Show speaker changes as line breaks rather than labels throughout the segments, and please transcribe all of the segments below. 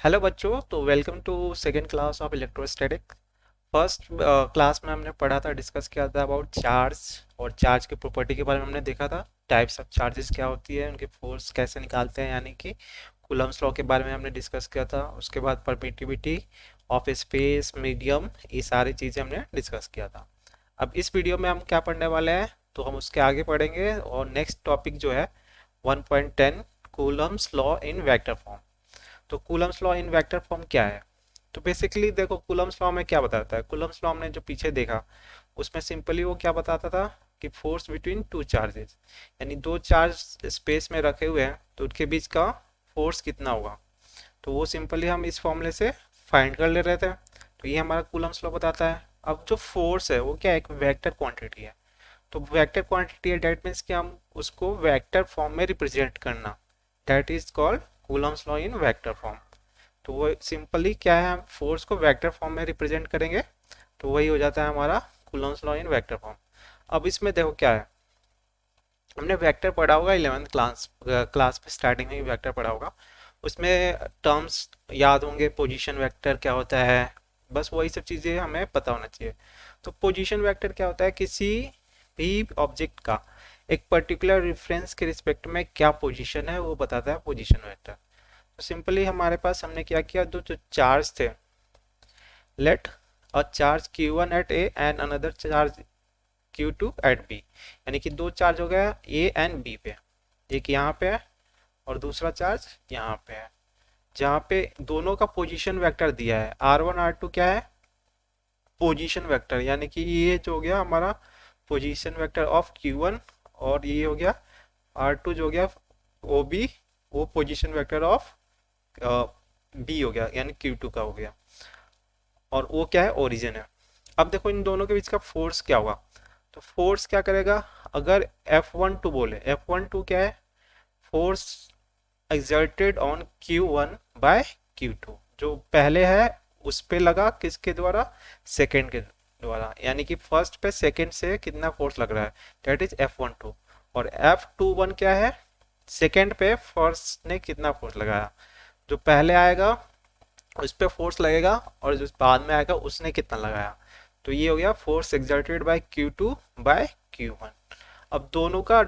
Hello बच्चों, तो welcome to second class of electrostatic. First class में हमने पढ़ा था, डिस्कस किया था अबाउट चार्ज और चार्ज की प्रॉपर्टी के बारे में हमने देखा था। टाइप्स ऑफ चार्जेस क्या होती है, उनके फोर्स कैसे निकालते हैं, यानी कि कूलम्स लॉ के बारे में हमने डिस्कस किया था। उसके बाद परमिटिविटी ऑफ स्पेस, मीडियम, ये सारी चीज़ें हमने डिस्कस किया था। अब इस वीडियो में हम क्या पढ़ने वाले हैं, तो हम उसके आगे पढ़ेंगे और नेक्स्ट टॉपिक जो है 1.10 Coulomb's law in vector form. तो Coulomb's law in vector form क्या है? तो बेसिकली देखो, कूलम्स लॉ में क्या बताता है। कूलम्स लॉ हमने जो पीछे देखा उसमें सिंपली वो क्या बताता था कि फोर्स बिटवीन टू चार्जेस, यानी दो चार्ज स्पेस में रखे हुए हैं तो उनके बीच का फोर्स कितना होगा, तो वो सिंपली हम इस फॉर्मूले से फाइंड कर ले रहे थे। तो ये हमारा कूलम्स लॉ बताता है। अब जो फोर्स है वो क्या है, एक वेक्टर क्वांटिटी है। तो वेक्टर क्वांटिटी है, डेट मीन्स कि हम उसको वेक्टर फॉर्म में रिप्रेजेंट करना, that is called Coulomb's law in vector form. तो वो सिंपली क्या है, हम फोर्स को वेक्टर फॉर्म में रिप्रेजेंट करेंगे तो वही हो जाता है हमारा Coulomb's law in vector form. अब इसमें देखो क्या है, हमने वेक्टर पढ़ा होगा 11th क्लास में, स्टार्टिंग में ही वेक्टर पढ़ा होगा। उसमें टर्म्स याद होंगे, पोजीशन वेक्टर क्या होता है, बस वही सब चीज़ें हमें पता होना चाहिए। तो पोजीशन वेक्टर क्या होता है, किसी भी ऑब्जेक्ट का एक पर्टिकुलर रेफरेंस के रिस्पेक्ट में क्या पोजीशन है वो बताता है पोजीशन वेक्टर। तो सिंपली हमारे पास हमने क्या किया, दो जो चार्ज थे, let a charge q1 at A and another charge q2 at B, यानी कि दो चार्ज हो गया ए एंड बी पे, एक यहाँ पे है और दूसरा चार्ज यहाँ पे है, जहाँ पे दोनों का पोजीशन वेक्टर दिया है। r1 r2 क्या है, पोजीशन वेक्टर, यानी कि ये जो हो गया हमारा पोजीशन वेक्टर ऑफ q1, और ये हो गया r2 जो हो गया ओ बी, वो पोजीशन वेक्टर ऑफ बी हो गया, यानी Q2 का हो गया, और वो क्या है, ओरिजिन है। अब देखो इन दोनों के बीच का फोर्स क्या होगा, तो फोर्स क्या करेगा, अगर F12 बोले, F12 क्या है, force exerted on Q1 bye Q2, जो पहले है उस पे लगा किसके द्वारा, सेकेंड के द्वारा, यानी कि फर्स्ट पे सेकेंड से कितना फोर्स लग रहा है, दैट इज F12। और F21 क्या है, सेकेंड पे फर्स्ट ने कितना फोर्स लगाया, जो पहले आएगा उस पर फोर्स लगेगा और जो बाद में आएगा उसने कितना लगाया। तो ये हो गया force exerted by Q2 bye Q1। अब दोनों का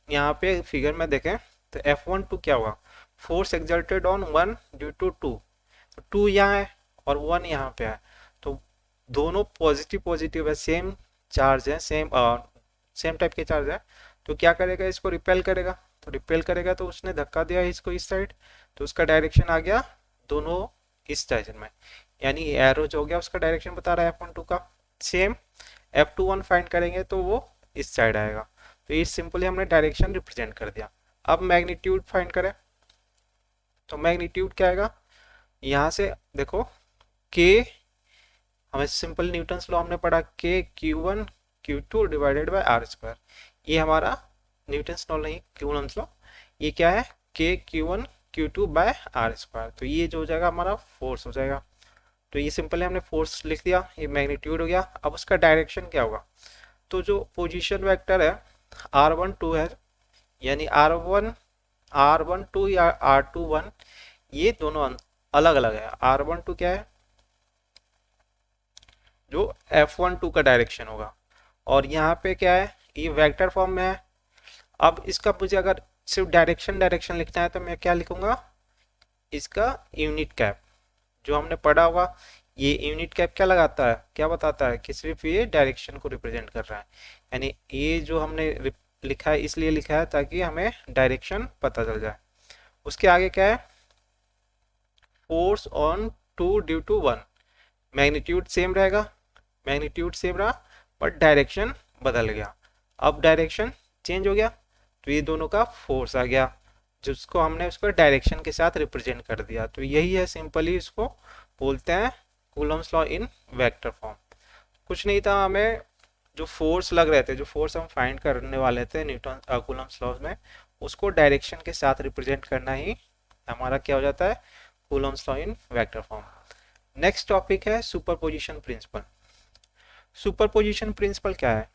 यहाँ पे फिगर में देखें तो F12 क्या होगा, force exerted on one due to two, two two है और वन यहाँ पे है, तो दोनों पॉजिटिव पॉजिटिव है, सेम चार्ज है, सेम टाइप के चार्ज है। तो क्या करेगा, इसको रिपेल करेगा, तो रिपेल करेगा तो उसने धक्का दिया इसको इस साइड, तो उसका डायरेक्शन आ गया दोनों इस डायरेक्शन में, यानी एरो जो हो गया उसका डायरेक्शन बता रहा है F12 का। सेम F21 फाइंड करेंगे तो वो इस साइड आएगा। तो ये सिंपली हमने डायरेक्शन रिप्रेजेंट कर दिया। अब मैग्नीट्यूड फाइंड करें, तो मैग्नीट्यूड क्या आएगा, यहाँ से देखो के, हमें सिंपल न्यूटन्स लॉ हमने पढ़ा, के Q1 Q2 divided by are square, ये हमारा न्यूटन्स लॉ नहीं, कूलम्स लॉ। ये क्या है, के Q1 Q2 bye are square, तो ये जो हो जाएगा हमारा फोर्स हो जाएगा। तो ये सिंपली हमने फोर्स लिख दिया, ये मैग्नीट्यूड हो गया। अब उसका डायरेक्शन क्या होगा, तो जो पोजीशन वेक्टर है r12 है, यानी r12 या r21, ये दोनों अलग अलग है। r12 क्या है, जो F12 का डायरेक्शन होगा, और यहाँ पे क्या है, ये वेक्टर फॉर्म में है। अब इसका मुझे अगर सिर्फ डायरेक्शन डायरेक्शन लिखना है तो मैं क्या लिखूंगा, इसका यूनिट कैप, जो हमने पढ़ा होगा। ये यूनिट कैप क्या लगाता है, क्या बताता है कि सिर्फ ये डायरेक्शन को रिप्रेजेंट कर रहा है, यानी ये जो हमने लिखा है इसलिए लिखा है ताकि हमें डायरेक्शन पता चल जाए। उसके आगे क्या है, force on two due to one, magnitude same रहेगा, मैग्नीट्यूड सेम रहा बट डायरेक्शन बदल गया। अब डायरेक्शन चेंज हो गया तो ये दोनों का फोर्स आ गया, जिसको हमने उसको डायरेक्शन के साथ रिप्रेजेंट कर दिया। तो यही है, सिंपली इसको बोलते हैं Coulomb's law in vector form. कुछ नहीं था, हमें जो फोर्स लग रहे थे, जो फोर्स हम फाइंड करने वाले थे न्यूटन कूलम्स लॉ में, उसको डायरेक्शन के साथ रिप्रेजेंट करना ही हमारा क्या हो जाता है, Coulomb's law in vector form. Next topic है सुपरपोजिशन प्रिंसिपल। सुपरपोजिशन प्रिंसिपल क्या है,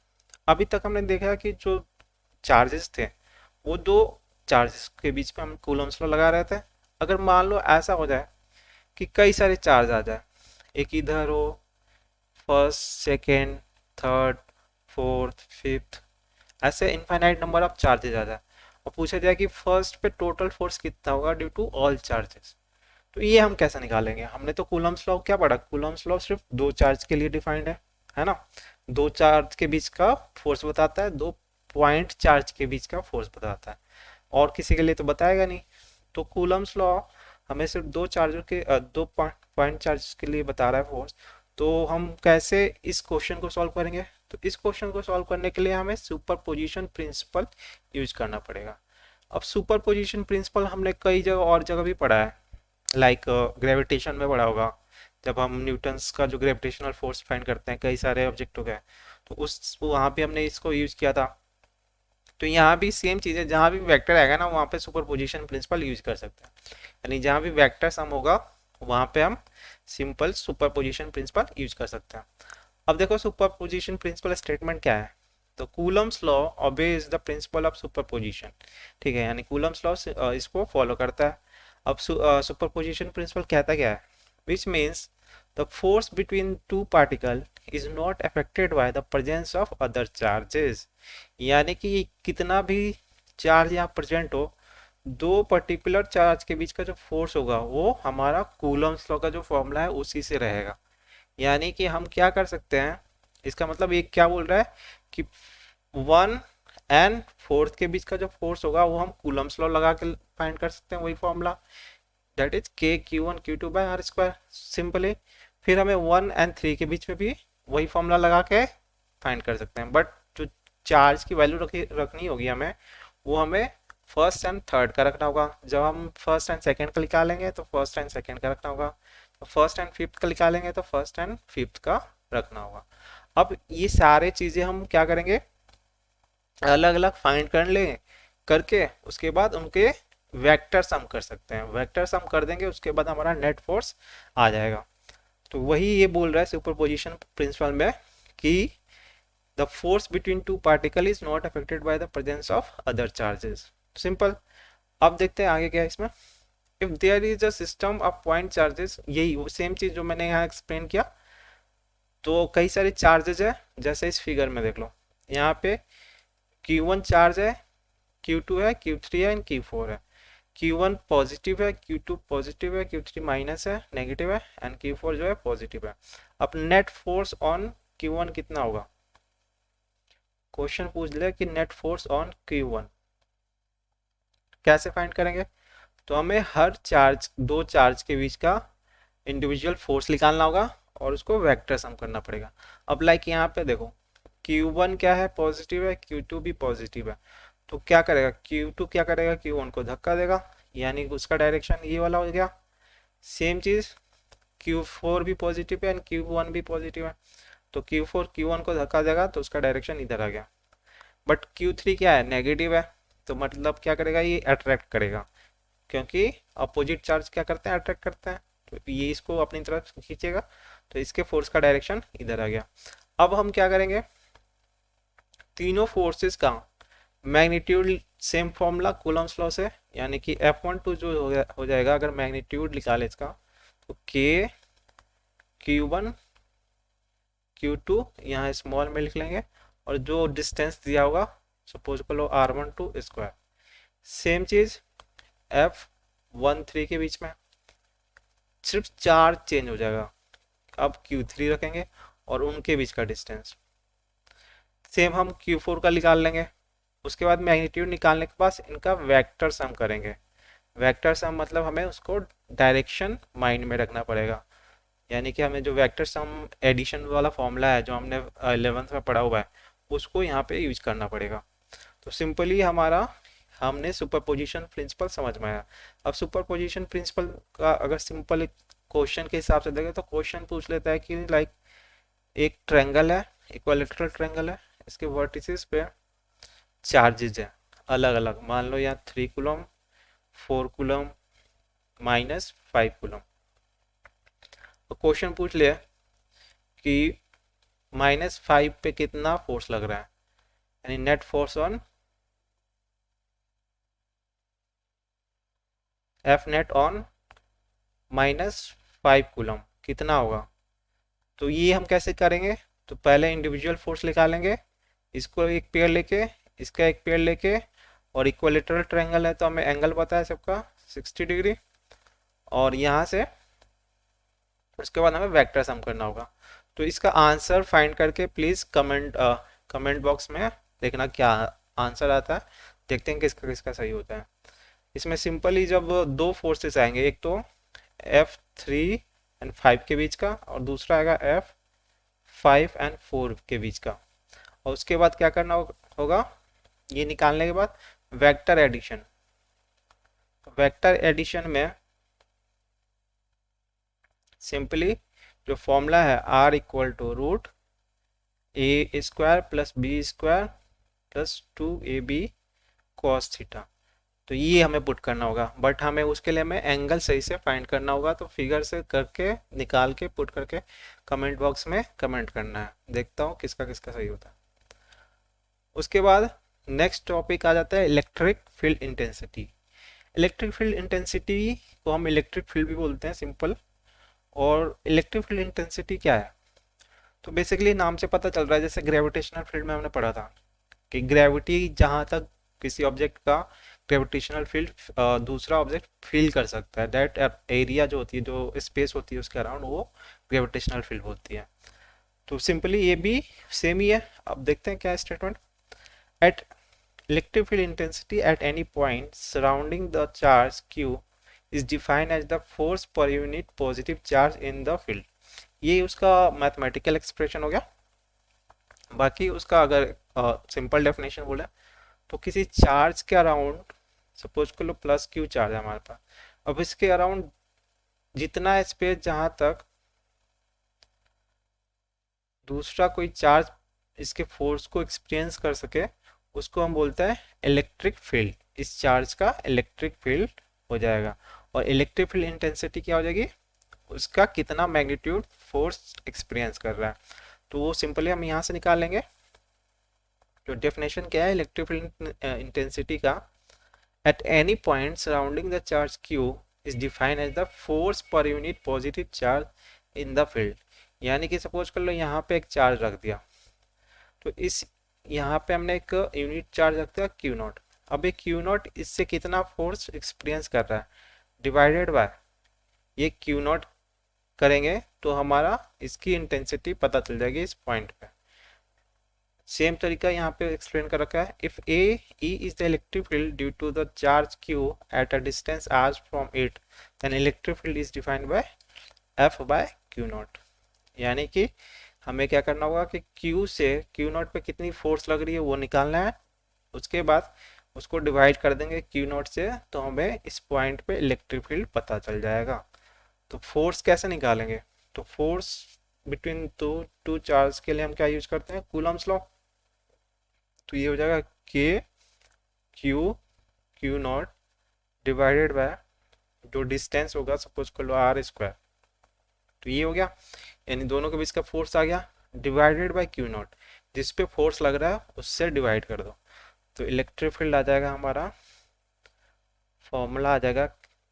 अभी तक हमने देखा कि जो चार्जेस थे वो दो चार्जेस के बीच में हम कूलम्स लॉ लगा रहे थे। अगर मान लो ऐसा हो जाए कि कई सारे चार्ज आ जाए, एक इधर हो, first, second, third, fourth, fifth, ऐसे इनफाइनाइट नंबर ऑफ चार्जेस आ जाए, और पूछा जाए कि फर्स्ट पे टोटल फोर्स कितना होगा ड्यू टू ऑल चार्जेस। तो ये हम कैसे निकालेंगे? हमने तो कूलम्स लॉ क्या पढ़ा? कूलम्स लॉ सिर्फ दो चार्ज के लिए डिफाइंड है ना? दो चार्ज के बीच का फोर्स बताता है, दो पॉइंट चार्ज के बीच का फोर्स बताता है, और किसी के लिए तो बताएगा नहीं। तो कूलम्स लॉ हमें सिर्फ दो चार्जर के दो पॉइंट चार्ज के लिए बता रहा है फोर्स। तो हम कैसे इस क्वेश्चन को सॉल्व करेंगे? तो इस क्वेश्चन को सॉल्व करने के लिए हमें सुपरपोजिशन प्रिंसिपल यूज करना पड़ेगा। अब सुपरपोजिशन प्रिंसिपल हमने कई जगह और जगह भी पढ़ा है, लाइक ग्रेविटेशन में पढ़ा होगा, जब हम न्यूटन्स का जो ग्रेविटेशनल फोर्स फाइंड करते हैं कई सारे ऑब्जेक्टों का, तो उस वहाँ पे हमने इसको यूज किया था। तो यहाँ भी सेम चीज़ है, जहाँ भी वेक्टर आएगा ना वहाँ पे सुपरपोजिशन प्रिंसिपल यूज कर सकते हैं, यानी जहाँ भी वेक्टर सम होगा वहाँ पे हम सिंपल सुपरपोजिशन प्रिंसिपल यूज कर सकते हैं। अब देखो सुपरपोजिशन प्रिंसिपल स्टेटमेंट क्या है। तो Coulomb's law obeys the principle of superposition, ठीक है, यानी कूलम्स लॉ इसको फॉलो करता है। अब सुपरपोजिशन प्रिंसिपल कहता क्या है? Which means the force between two particle is not affected by the presence of other charges, यानी कि कितना भी चार्ज यहाँ प्रेजेंट हो, दो पर्टिकुलर चार्ज के बीच का जो फोर्स होगा वो हमारा कूलम्स लॉ का जो फॉर्मूला है उसी से रहेगा। यानी कि हम क्या कर सकते हैं, इसका मतलब ये क्या बोल रहा है कि वन एंड फोर्थ के बीच का जो फोर्स होगा वो हम कूलम्स लॉ लगा के फाइंड कर सकते हैं, वही formula, that is K Q one Q two by R square, simply. फिर हमें वन एंड थ्री के बीच में भी वही फॉर्मूला लगा के फाइंड कर सकते हैं, बट जो चार्ज की वैल्यू रखनी होगी हमें, वो हमें फर्स्ट एंड थर्ड का रखना होगा। जब हम फर्स्ट एंड सेकंड का निकालेंगे तो फर्स्ट एंड सेकंड का रखना होगा, तो फर्स्ट एंड फिफ्थ का निकालेंगे तो फर्स्ट एंड फिफ्थ का रखना होगा। अब ये सारे चीजें हम क्या करेंगे, अलग अलग फाइंड कर ले करके उसके बाद उनके वेक्टर सम कर सकते हैं, वेक्टर सम कर देंगे उसके बाद हमारा नेट फोर्स आ जाएगा। तो वही ये बोल रहा है सुपरपोजिशन प्रिंसिपल में कि the force between two particle is not affected by the presence of other charges, simple. अब देखते हैं आगे क्या है इसमें। If there is a system of point charges, यही सेम चीज जो मैंने यहाँ एक्सप्लेन किया, तो कई सारे चार्जेस है, जैसे इस फिगर में देख लो, यहाँ पे Q1 चार्ज है, Q2 है, Q3 है एंड Q4 है। Q1 पॉजिटिव है, Q2 पॉजिटिव है, Q3 माइनस है, नेगेटिव है, एंड Q4 जो है पॉजिटिव है। अब नेट फोर्स ऑन Q1 कितना होगा? क्वेश्चन पूछ लिया कि नेट फोर्स ऑन Q1 कैसे फाइंड करेंगे? तो हमें हर चार्ज, दो चार्ज के बीच का इंडिविजुअल फोर्स निकालना होगा और उसको वेक्टर सम करना पड़ेगा। अब लाइक यहाँ पे देखो, Q1 क्या है? पॉजिटिव है, Q2 भी पॉजिटिव है, तो क्या करेगा Q2, क्या करेगा Q1 को धक्का देगा, यानी उसका डायरेक्शन ये वाला हो गया। सेम चीज Q4 भी पॉजिटिव है एंड Q1 भी पॉजिटिव है, तो Q4 Q1 को धक्का देगा तो उसका डायरेक्शन इधर आ गया। बट Q3 क्या है? नेगेटिव है, तो मतलब क्या करेगा, ये अट्रैक्ट करेगा, क्योंकि अपोजिट चार्ज क्या करते हैं? अट्रैक्ट करते हैं, तो ये इसको अपनी तरफ खींचेगा, तो इसके फोर्स का डायरेक्शन इधर आ गया। अब हम क्या करेंगे, तीनों फोर्सेस का magnitude same formula Coulomb's law से, यानी कि F12 जो हो जाएगा, अगर मैग्नीट्यूड निकाले इसका, तो K Q1 Q2 यहाँ स्मॉल में लिख लेंगे, और जो डिस्टेंस दिया होगा सपोज कर लो R12 स्क्वायर। सेम चीज F13 के बीच में, सिर्फ चार्ज चेंज हो जाएगा, अब Q3 रखेंगे और उनके बीच का डिस्टेंस सेम हम Q4 का निकाल लेंगे। उसके बाद मैग्नीट्यूड निकालने के बाद इनका वेक्टर सम करेंगे। वेक्टर सम मतलब हमें उसको डायरेक्शन माइंड में रखना पड़ेगा, यानी कि हमें जो वेक्टर सम एडिशन वाला फॉर्मूला है जो हमने 11th में पढ़ा हुआ है उसको यहाँ पे यूज करना पड़ेगा। तो सिंपली हमारा, हमने सुपरपोजिशन प्रिंसिपल समझ में आया। अब सुपरपोजिशन प्रिंसिपल का अगर सिंपल क्वेश्चन के हिसाब से देखें तो क्वेश्चन पूछ लेता है कि लाइक एक ट्रायंगल है, इक्विलैटरल ट्रायंगल है, इसके वर्टिसेस पे चार्जेज है अलग अलग, मान लो यहाँ 3 कूलम, 4 कूलम, -5 कूलम। तो क्वेश्चन पूछ लिया कि -5 पे कितना फोर्स लग रहा है, यानी net force on F net on 5 coulomb कितना होगा। तो ये हम कैसे करेंगे, तो पहले इंडिविजुअल फोर्स निकालेंगे, इसको एक पेयर लेके, इसका एक पेयर लेके, और इक्विलेटरल ट्रायंगल है तो हमें एंगल पता है सबका 60 डिग्री, और यहाँ से उसके बाद हमें वेक्टर सम करना होगा। तो इसका आंसर फाइंड करके प्लीज़ कमेंट बॉक्स में देखना क्या आंसर आता है, देखते हैं किसका किसका सही होता है। इसमें सिंपली जब दो फोर्सेस आएंगे, एक तो F3 और 5 के बीच का, और दूसरा आएगा F5 और 4 के बीच का। और उसके बाद क्या करना होगा, ये निकालने के बाद वेक्टर एडिशन। वेक्टर एडिशन में सिंपली जो फॉर्मूला है R=√a² + b² + 2ab cos theta, तो ये हमें पुट करना होगा। बट हमें उसके लिए हमें एंगल सही से फाइंड करना होगा, तो फिगर से करके निकाल के पुट करके कमेंट बॉक्स में कमेंट करना है, देखता हूँ किसका किसका सही होता है। उसके बाद नेक्स्ट टॉपिक आ जाता है electric field intensity. Electric field intensity को हम इलेक्ट्रिक फील्ड भी बोलते हैं सिंपल। और इलेक्ट्रिक फील्ड इंटेंसिटी क्या है, तो बेसिकली नाम से पता चल रहा है, जैसे ग्रेविटेशनल फील्ड में हमने पढ़ा था कि ग्रेविटी जहाँ तक किसी ऑब्जेक्ट का ग्रेविटेशनल फील्ड दूसरा ऑब्जेक्ट फील कर सकता है, दैट एरिया जो होती है, जो स्पेस होती है उसके अराउंड, वो ग्रेविटेशनल फील्ड होती है। तो सिंपली ये भी सेम ही है। अब देखते हैं क्या statement. At electric field intensity at any point surrounding the charge q is defined as the force per unit positive charge in the field। ये उसका मैथमेटिकल एक्सप्रेशन हो गया। बाकी उसका अगर सिंपल डेफिनेशन बोले तो किसी चार्ज के अराउंड, सपोज कर लो +q चार्ज है हमारे पास, अब इसके अराउंड जितना स्पेस जहां तक दूसरा कोई चार्ज इसके फोर्स को एक्सपीरियंस कर सके, उसको हम बोलते हैं इलेक्ट्रिक फील्ड। इस चार्ज का इलेक्ट्रिक फील्ड हो जाएगा। और इलेक्ट्रिक फील्ड इंटेंसिटी क्या हो जाएगी, उसका कितना मैग्नीट्यूड फोर्स एक्सपीरियंस कर रहा है। तो वो सिंपली हम यहाँ से निकाल लेंगे। तो डेफिनेशन क्या है इलेक्ट्रिक फील्ड इंटेंसिटी का, at any point surrounding the charge q is defined as the force per unit positive charge in the field. यानी कि सपोज कर लो यहाँ पे एक चार्ज रख दिया, तो इस यहाँ पे हमने एक यूनिट चार्ज रख दिया Q0। अब ये Q0 इससे कितना फोर्स एक्सपीरियंस कर रहा है, डिवाइडेड बाय ये Q0 करेंगे तो हमारा इसकी इंटेंसिटी पता चल जाएगी इस पॉइंट पे। सेम तरीका यहाँ पे एक्सप्लेन कर रखा है। If a E is the electric field due to the charge Q at a distance r from it, then electric field is defined by F/Q0। यानी कि हमें क्या करना होगा कि Q से Q0 पे कितनी फोर्स लग रही है वो निकालना है, उसके बाद उसको डिवाइड कर देंगे Q0 से, तो हमें इस पॉइंट पे इलेक्ट्रिक फील्ड पता चल जाएगा। तो फोर्स कैसे निकालेंगे, तो फोर्स बिटवीन टू चार्ज के लिए हम क्या यूज करते हैं, कूलम्स लॉ। तो ये हो जाएगा Q0 डिवाइडेड बाय जो डिस्टेंस होगा, सपोज कर लो r²। तो ये हो गया, यानी दोनों के बीच का फोर्स आ गया, डिवाइडेड बाय Q0, जिस पे फोर्स लग रहा है उससे डिवाइड कर दो। तो इलेक्ट्रिक फील्ड आ जाएगा हमारा, फॉर्मूला आ जाएगा,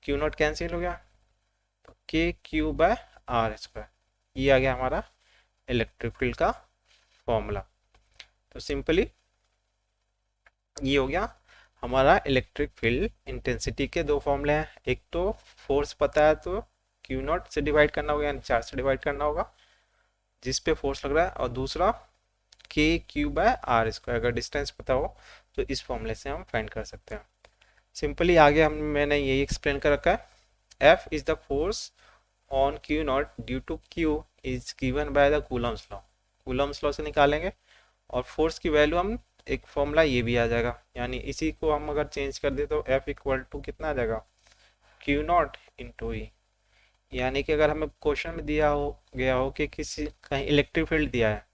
Q0 कैंसिल हो गया, तो KQ/r²। ये आ गया हमारा इलेक्ट्रिक फील्ड का फॉर्मूला। तो सिंपली ये हो गया हमारा इलेक्ट्रिक फील्ड इंटेंसिटी के दो फॉर्मूले हैं। एक तो फोर्स पता है तो Q0 से डिवाइड करना होगा, यानी चार्ज से डिवाइड करना होगा जिस पे फोर्स लग रहा है, और दूसरा KQ/r²। अगर डिस्टेंस पता हो तो इस फॉर्मूले से हम फाइंड कर सकते हैं। सिंपली आगे मैंने यही एक्सप्लेन कर रखा है। F is the force on Q0 due to Q is given by the Coulomb's law. Coulomb's law से निकालेंगे, और फोर्स की वैल्यू हम एक फॉर्मूला ये भी आ जाएगा, यानी इसी को हम अगर चेंज कर दे तो F = कितना आ जाएगा, Q0 × E। यानी कि अगर हमें क्वेश्चन में दिया गया हो कि किसी कहीं इलेक्ट्रिक फील्ड दिया है,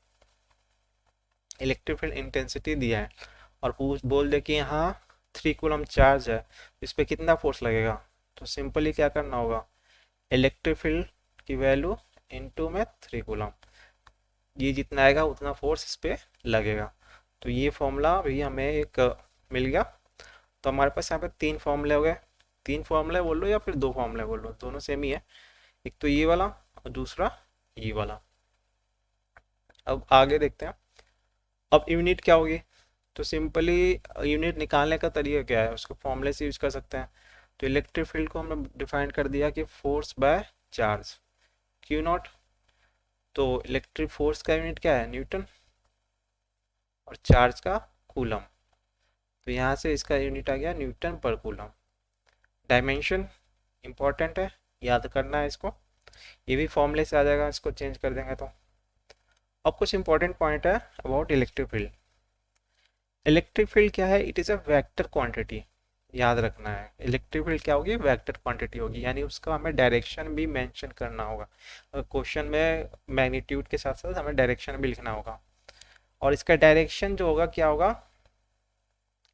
इलेक्ट्रिक फील्ड इंटेंसिटी दिया है, और बोल दे कि यहाँ 3 कूलम चार्ज है, इस पर कितना फोर्स लगेगा, तो सिंपली क्या करना होगा, इलेक्ट्रिक फील्ड की वैल्यू इनटू में 3 कूलम, ये जितना आएगा उतना फोर्स इस पर लगेगा। तो ये फॉर्मूला भी हमें एक मिल गया। तो हमारे पास यहाँ पे 3 फॉर्मूले हो गए, 3 फॉर्मूले बोल लो या फिर 2 फॉर्मूले बोल लो, दोनों सेम ही है। एक तो ये वाला और दूसरा ये वाला। अब आगे देखते हैं। अब यूनिट क्या होगी? तो सिंपली यूनिट निकालने का तरीका क्या है, उसको फॉर्मूले से यूज कर सकते हैं। तो इलेक्ट्रिक फील्ड को हमने डिफाइन कर दिया कि force by charge, Q not. तो इलेक्ट्रिक फोर्स का यूनिट क्या है? न्यूटन। और चार्ज का कूलम। तो यहाँ से इसका यूनिट आ गया न्यूटन पर कूलम। डायमेंशन इंपॉर्टेंट है, याद करना है इसको। ये भी फॉर्मूले से आ जाएगा, इसको चेंज कर देंगे तो। अब कुछ इंपॉर्टेंट पॉइंट है about electric field. Electric field क्या है? It is a vector quantity. याद रखना है, इलेक्ट्रिक फील्ड क्या होगी? वेक्टर क्वांटिटी होगी, यानी उसका हमें डायरेक्शन भी मेंशन करना होगा। क्वेश्चन में मैग्नीट्यूड के साथ साथ हमें डायरेक्शन भी लिखना होगा। और इसका डायरेक्शन जो होगा क्या होगा?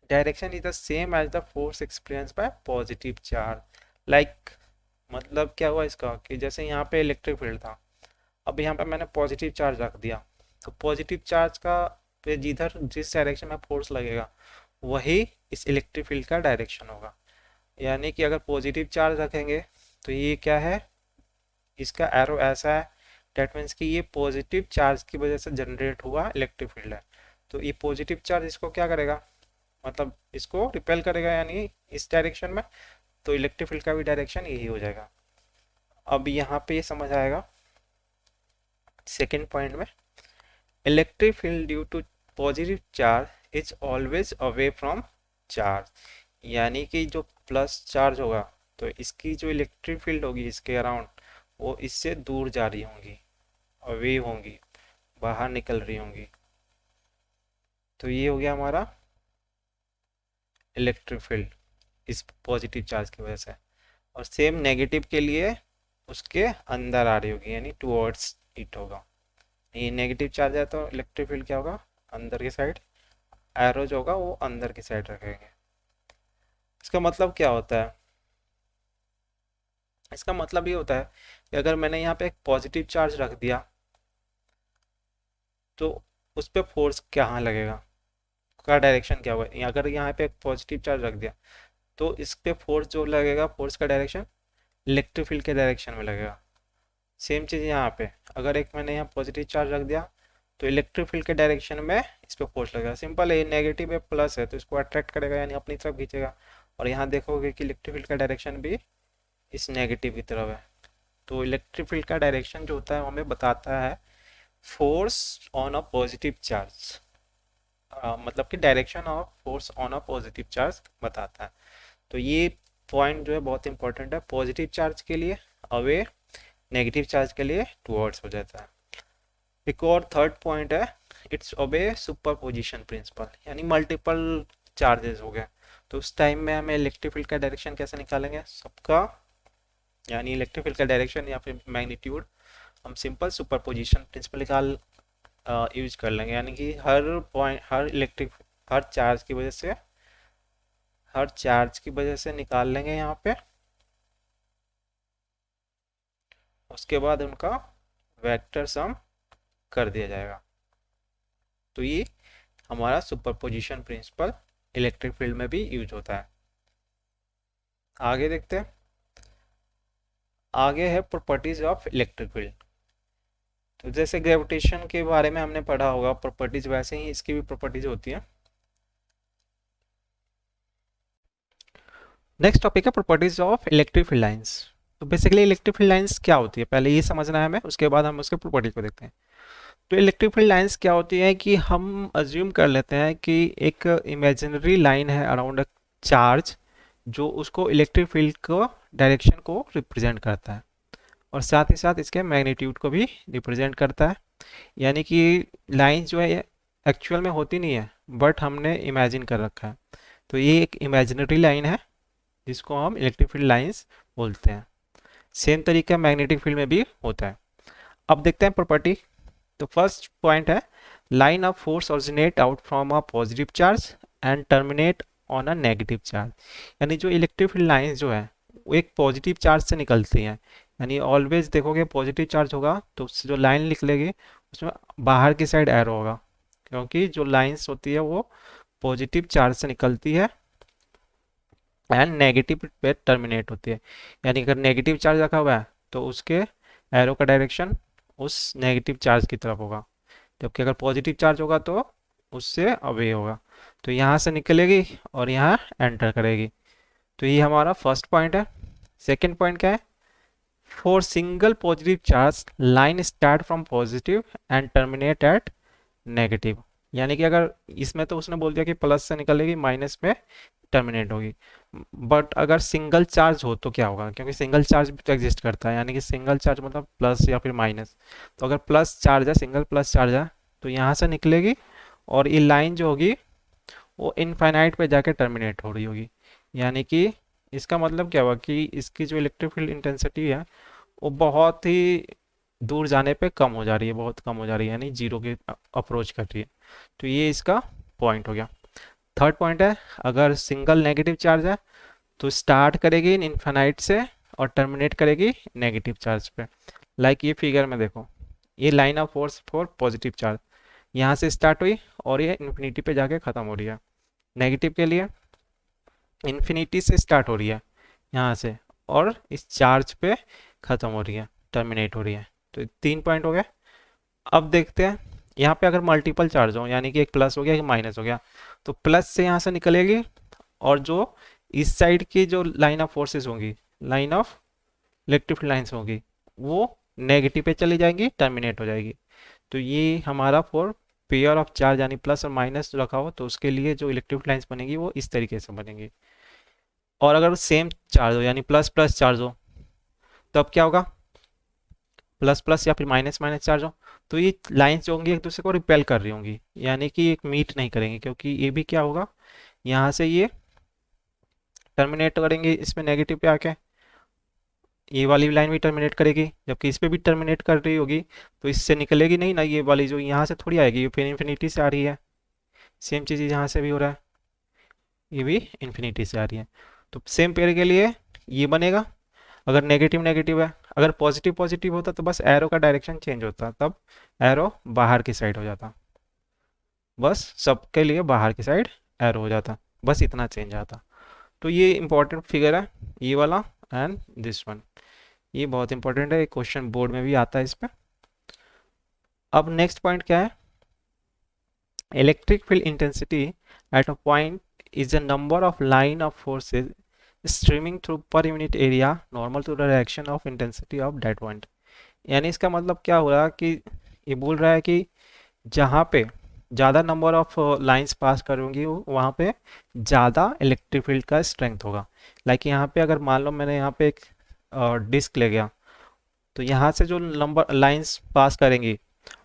Direction is the same as the force experience by positive charge. Like मतलब क्या हुआ इसका कि जैसे यहाँ पे इलेक्ट्रिक फील्ड था, अब यहाँ पे मैंने पॉजिटिव चार्ज रख दिया, तो पॉजिटिव चार्ज का पे जिधर जिस डायरेक्शन में फोर्स लगेगा वही इस इलेक्ट्रिक फील्ड का डायरेक्शन होगा। यानी कि अगर पॉजिटिव चार्ज रखेंगे तो ये क्या है? इसका एरो ऐसा है, डेट मीन्स कि ये पॉजिटिव चार्ज की वजह से जनरेट हुआ इलेक्ट्रिक फील्ड है। तो ये पॉजिटिव चार्ज इसको क्या करेगा? मतलब इसको रिपेल करेगा, यानी इस डायरेक्शन में। तो इलेक्ट्रिक फील्ड का भी डायरेक्शन यही हो जाएगा। अब यहाँ पे ये समझ आएगा सेकेंड पॉइंट में, electric field due to positive charge is always away from charge. यानी कि जो प्लस चार्ज होगा तो इसकी जो इलेक्ट्रिक फील्ड होगी इसके अराउंड, वो इससे दूर जा रही होंगी, अवे होंगी, बाहर निकल रही होंगी। तो ये हो गया हमारा इलेक्ट्रिक फील्ड इस पॉजिटिव चार्ज की वजह से। और सेम नेगेटिव के लिए उसके अंदर आ रही होगी, यानी टुवर्ड्स इट होगा। ये नेगेटिव चार्ज है तो इलेक्ट्रिक फील्ड क्या होगा? अंदर की साइड, एरो जो होगा वो अंदर की साइड रखेंगे। इसका मतलब क्या होता है? इसका मतलब ये होता है कि अगर मैंने यहाँ पे एक पॉजिटिव चार्ज रख दिया तो उस पर फोर्स कहाँ लगेगा, का डायरेक्शन क्या होगा? अगर यहाँ पे एक पॉजिटिव चार्ज रख दिया तो इस पे फोर्स जो लगेगा, फोर्स का डायरेक्शन इलेक्ट्रिक फील्ड के डायरेक्शन में लगेगा। सेम चीज़ यहाँ पे, अगर एक मैंने यहाँ पॉजिटिव चार्ज रख दिया तो इलेक्ट्रिक फील्ड के डायरेक्शन में इस पर फोर्स लगेगा। सिंपल है, नेगेटिव है प्लस है तो इसको अट्रैक्ट करेगा, यानी अपनी तरफ खींचेगा। और यहाँ देखोगे कि इलेक्ट्रिक फील्ड का डायरेक्शन भी इस नेगेटिव की तरफ है। तो इलेक्ट्रिक फील्ड का डायरेक्शन जो होता है वो हमें बताता है force on a positive charge, मतलब कि direction of force on a positive charge बताता है। तो ये पॉइंट जो है बहुत इंपॉर्टेंट है, पॉजिटिव चार्ज के लिए अवे, नेगेटिव चार्ज के लिए टुवर्ड्स हो जाता है। एक और थर्ड पॉइंट है, इट्स ओबे सुपरपोजिशन प्रिंसिपल, यानी मल्टीपल चार्जेस हो गए तो उस टाइम में हमें इलेक्ट्रिक फील्ड का डायरेक्शन कैसे निकालेंगे सबका, यानी इलेक्ट्रिक फील्ड का डायरेक्शन या फिर मैग्नीट्यूड हम सिंपल सुपरपोजिशन प्रिंसिपल निकाल यूज कर लेंगे। यानी कि हर पॉइंट, हर चार्ज की वजह से, हर चार्ज की वजह से निकाल लेंगे यहाँ पे, उसके बाद उनका वेक्टर सम कर दिया जाएगा। तो ये हमारा सुपरपोजिशन प्रिंसिपल इलेक्ट्रिक फील्ड में भी यूज होता है। आगे देखते हैं। आगे है प्रॉपर्टीज ऑफ इलेक्ट्रिक फील्ड। तो जैसे ग्रेविटेशन के बारे में हमने पढ़ा होगा प्रॉपर्टीज, वैसे ही इसकी भी प्रॉपर्टीज होती है। नेक्स्ट टॉपिक है properties of electric field lines. तो बेसिकली इलेक्ट्रिक फील्ड लाइंस क्या होती है पहले ये समझना है हमें, उसके बाद हम उसके प्रॉपर्टी को देखते हैं। तो इलेक्ट्रिक फील्ड लाइंस क्या होती है कि हम अज्यूम कर लेते हैं कि एक इमेजिनरी लाइन है अराउंड अ चार्ज, जो उसको इलेक्ट्रिक फील्ड को डायरेक्शन को रिप्रेजेंट करता है और साथ ही साथ इसके मैग्नीट्यूड को भी रिप्रेजेंट करता है। यानी कि लाइन जो है एक्चुअल में होती नहीं है बट हमने इमेजिन कर रखा है। तो ये एक इमेजिनरी लाइन है जिसको हम इलेक्ट्रिक फील्ड लाइंस बोलते हैं। सेम तरीका मैग्नेटिक फील्ड में भी होता है। अब देखते हैं प्रॉपर्टी। तो फर्स्ट पॉइंट है, line of force originate out from a positive charge and terminate on a negative charge. यानी जो इलेक्ट्रिक फील्ड लाइंस जो है वो एक पॉजिटिव चार्ज से निकलती हैं। यानी ऑलवेज देखोगे पॉजिटिव चार्ज होगा तो उससे जो लाइन निकलेगी उसमें बाहर की साइड एरो होगा, क्योंकि जो लाइंस होती है वो पॉजिटिव चार्ज से निकलती है एंड नेगेटिव पे टर्मिनेट होती है। यानी अगर नेगेटिव चार्ज रखा हुआ है तो उसके एरो का डायरेक्शन उस नेगेटिव चार्ज की तरफ होगा, जबकि अगर पॉजिटिव चार्ज होगा तो उससे अवे होगा। तो यहाँ से निकलेगी और यहाँ एंटर करेगी। तो ये हमारा फर्स्ट पॉइंट है। सेकेंड पॉइंट क्या है? For single positive charge line start from positive and terminate at negative. यानी कि अगर इसमें तो उसने बोल दिया कि प्लस से निकलेगी माइनस में टर्मिनेट होगी, बट अगर सिंगल चार्ज हो तो क्या होगा? क्योंकि सिंगल चार्ज भी तो एग्जिस्ट करता है, यानी कि सिंगल चार्ज मतलब प्लस या फिर माइनस। तो अगर प्लस चार्ज है, सिंगल प्लस चार्ज है, तो यहाँ से निकलेगी और ये लाइन जो होगी वो इनफाइनाइट पे जाके टर्मिनेट हो रही होगी। यानी कि इसका मतलब क्या हुआ कि इसकी जो इलेक्ट्रिक फील्ड इंटेंसिटी है वो बहुत ही दूर जाने पे कम हो जा रही है, बहुत कम हो जा रही है, यानी जीरो के अप्रोच कर रही है। तो ये इसका पॉइंट हो गया। थर्ड पॉइंट है, अगर सिंगल नेगेटिव चार्ज है तो स्टार्ट करेगी इनफाइनाइट से और टर्मिनेट करेगी नेगेटिव चार्ज पे। लाइक ये फिगर में देखो, ये line of force for positive charge यहाँ से स्टार्ट हुई और ये इन्फिनिटी पे जाके ख़त्म हो रही है। नेगेटिव के लिए इन्फिनिटी से स्टार्ट हो रही है यहाँ से और इस चार्ज पे ख़त्म हो रही है, टर्मिनेट हो रही है। तो 3 पॉइंट हो गए। अब देखते हैं यहाँ पे अगर मल्टीपल चार्ज हो, यानी कि एक प्लस हो गया एक माइनस हो गया, तो प्लस से यहाँ से निकलेगी और जो इस साइड की जो लाइन ऑफ फोर्सेस होंगी, लाइन ऑफ इलेक्ट्रिक लाइन्स होंगी, वो नेगेटिव पे चली जाएंगी, टर्मिनेट हो जाएगी। तो ये हमारा फॉर पेयर ऑफ चार्ज यानी प्लस और माइनस रखा हो तो उसके लिए जो इलेक्ट्रिक लाइन्स बनेगी वो इस तरीके से बनेंगी। और अगर सेम चार्ज हो यानी प्लस प्लस चार्ज हो तब क्या होगा? प्लस प्लस या फिर माइनस माइनस चार्ज हो तो ये लाइंस जो होंगी एक दूसरे को रिपेल कर रही होंगी, यानी कि एक मीट नहीं करेंगे, क्योंकि ये भी क्या होगा, यहाँ से ये टर्मिनेट करेंगे इसमें नेगेटिव पे आके, ये वाली लाइन भी टर्मिनेट करेगी, जबकि इस पे भी टर्मिनेट कर रही होगी, तो इससे निकलेगी नहीं ना, ये वाली जो यहाँ से थोड़ी आएगी, ये फिर इन्फिनिटी से आ रही है। सेम चीज़ यहाँ से भी हो रहा है, ये भी इन्फिनिटी से आ रही है। तो सेम पेयर के लिए ये बनेगा। अगर नेगेटिव नेगेटिव है, अगर पॉजिटिव पॉजिटिव होता तो बस एरो का डायरेक्शन चेंज होता, तब एरो बाहर की साइड हो जाता, बस सबके लिए बाहर की साइड एरो हो जाता, बस इतना चेंज आता। तो ये इंपॉर्टेंट फिगर है ये वाला एंड दिस वन, ये बहुत इंपॉर्टेंट है, क्वेश्चन बोर्ड में भी आता है इस पर। अब नेक्स्ट पॉइंट क्या है? Electric field intensity at a point is the number of line of forces streaming through per unit area normal to the direction of intensity of that point। यानी इसका मतलब क्या हो रहा कि ये बोल रहा है कि जहाँ पे ज़्यादा नंबर ऑफ लाइंस पास करूँगी वहाँ पे ज़्यादा इलेक्ट्रिक फील्ड का स्ट्रेंथ होगा। लाइक यहाँ पे अगर मान लो मैंने यहाँ पे एक डिस्क ले गया, तो यहाँ से जो नंबर लाइंस पास करेंगी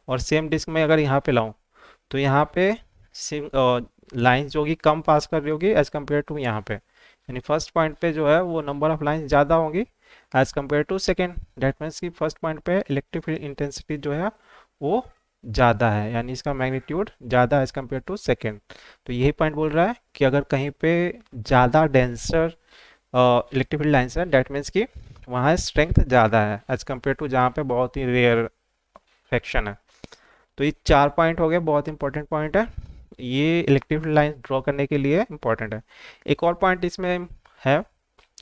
और सेम डिस्क में अगर यहाँ पे लाऊं तो यहाँ पे सेम लाइंस जो होगी कम पास कर रही होगी एज कम्पेयर टू यहाँ पे, यानी फर्स्ट पॉइंट पे जो है वो नंबर ऑफ लाइंस ज़्यादा होंगी as compare to second. That means कि फर्स्ट पॉइंट पे इलेक्ट्रिक फील्ड इंटेंसिटी जो है वो ज़्यादा है, यानी इसका मैग्नीट्यूड ज़्यादा एज कम्पेयर टू सेकेंड। तो यही पॉइंट बोल रहा है कि अगर कहीं पे ज़्यादा डेंसर इलेक्ट्रिक फील्ड लाइंस है, डेट मीन्स कि वहाँ स्ट्रेंथ ज़्यादा है एज कम्पेयर टू जहाँ पे बहुत ही रेयर फ्रैक्शन है। तो ये 4 पॉइंट हो गए, बहुत इंपॉर्टेंट पॉइंट है, ये इलेक्ट्रिक फील्ड लाइन ड्रॉ करने के लिए इंपॉर्टेंट है। एक और पॉइंट इसमें है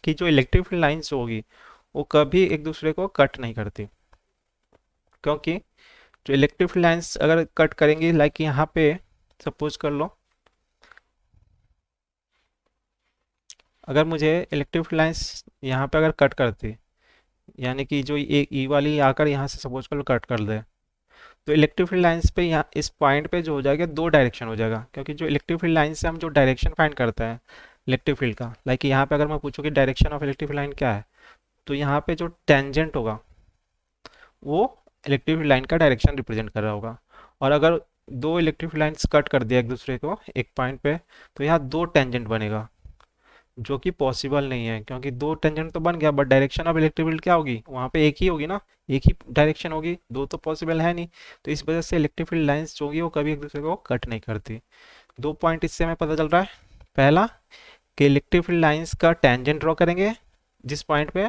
कि जो इलेक्ट्रिक फील्ड लाइन्स होगी वो कभी एक दूसरे को कट नहीं करती, क्योंकि जो इलेक्ट्रिक फील्ड लाइन्स अगर कट करेंगी, लाइक यहाँ पे सपोज कर लो, अगर मुझे इलेक्ट्रिक फील्ड लाइन्स यहाँ पे अगर कट करती, यानी कि जो एक ई वाली आकर यहाँ से सपोज कर लो कट कर दे, तो इलेक्ट्रिक फील्ड लाइंस पे यहाँ इस पॉइंट पे जो हो जाएगा दो डायरेक्शन हो जाएगा, क्योंकि जो इलेक्ट्रिक फील्ड लाइन से हम जो डायरेक्शन फाइंड करते हैं इलेक्ट्रिक फील्ड का, लाइक यहाँ पे अगर मैं पूछूँ कि direction of electric field line क्या है, तो यहाँ पे जो टेंजेंट होगा वो इलेक्ट्रिक फील्ड लाइन का डायरेक्शन रिप्रेजेंट कर रहा होगा। और अगर दो इलेक्ट्रिक फील्ड लाइन्स कट कर दिया एक दूसरे को एक पॉइंट पे, तो यहाँ दो टेंजेंट बनेगा, जो कि पॉसिबल नहीं है, क्योंकि दो टेंजेंट तो बन गया but direction of electric field क्या होगी, वहाँ पे एक ही होगी ना, एक ही डायरेक्शन होगी, दो तो पॉसिबल है नहीं। तो इस वजह से इलेक्ट्रिक फील्ड लाइंस जो होगी वो कभी एक दूसरे को कट नहीं करती। 2 पॉइंट इससे हमें पता चल रहा है। पहला कि इलेक्ट्रिक फील्ड लाइंस का टेंजेंट ड्रॉ करेंगे जिस पॉइंट पे,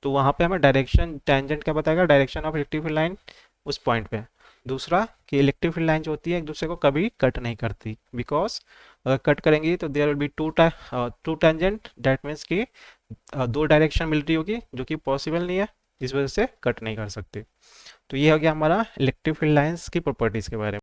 तो वहाँ पे हमें डायरेक्शन, टेंजेंट क्या बताएगा, direction of electric field line उस पॉइंट पे। दूसरा कि इलेक्ट्रिक फील्ड लाइन जो होती है एक दूसरे को कभी कट नहीं करती, बिकॉज अगर कट करेंगी तो there will be two tangent, that means कि दो डायरेक्शन मिल रही होगी, जो कि पॉसिबल नहीं है। जिस वजह से कट नहीं कर सकते। तो ये हो गया हमारा इलेक्ट्रिक फील्ड लाइंस की प्रॉपर्टीज़ के बारे में।